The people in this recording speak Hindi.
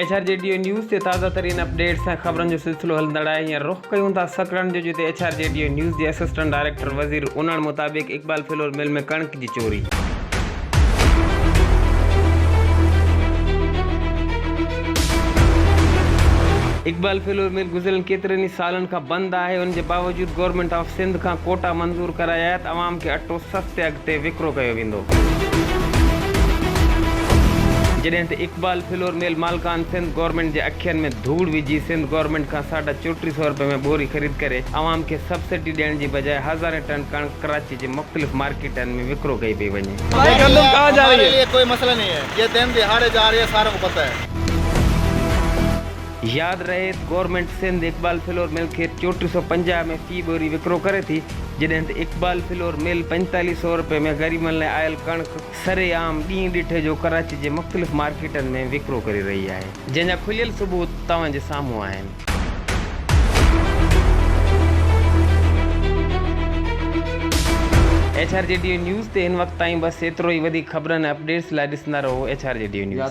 HRJDO न्यूज़ से ताज़ा तरीन अपडेट्स ऐं ख़बरनि जो सिलसिलो हलंदड़ आहे। हींअर रुख़ कयूं था सकरन जो, जिते HRJDO न्यूज़ जे असिस्टेंट डायरेक्टर वज़ीर उन्हण मुताबिक़ इक़बाल फ्लोर मिल में कणक जी चोरी। इक़बाल फ्लोर मिल गुज़िरियल केतिरनि ई सालनि खां बंदि आहे। उन जे बावजूदि गवर्नमेंट ऑफ सिंध खां कोटा मंज़ूर कराया त अवाम खे अटो सस्ते अॻिते विकिरो कयो वेंदो। जॾहिं त इक़बाल फ्लोर मिल मालकान सिंध गवर्नमेंट जे अखियुनि में धूड़ विझी सिंध गवर्नमेंट खां ₹3400 में बोरी ख़रीद करे अवाम खे सब्सिडी ॾियण जी बजाय हज़ारें टन कणक कराची जे मुख़्तलिफ़ मार्केटनि में विकिरो कई पई वञे। कोई मसला नहीं है, ये दिन दिहाड़े जा रही है, सारों को पता है। याद रहे government Sindh Iqbal floor mill के 3450 में फी बोरी विकिरो करे थी, जॾहिं त इक़बाल फ्लोर मिल ₹4500 में ग़रीबनि लाइ आयल कणक सरेआम ॾींहुं ॾिठे जो कराची जे मुख़्तलिफ़ मार्केटनि में विकिरो करे रही आहे, जंहिंजा खुलियल सबूत तव्हां जे साम्हूं आहिनि। HRJDO न्यूज़ ते हिन वक़्त ताईं बसि एतिरो ई। वधीक ख़बरनि ऐं अपडेट्स लाइ ॾिसंदा रहो HRJDO न्यूज़।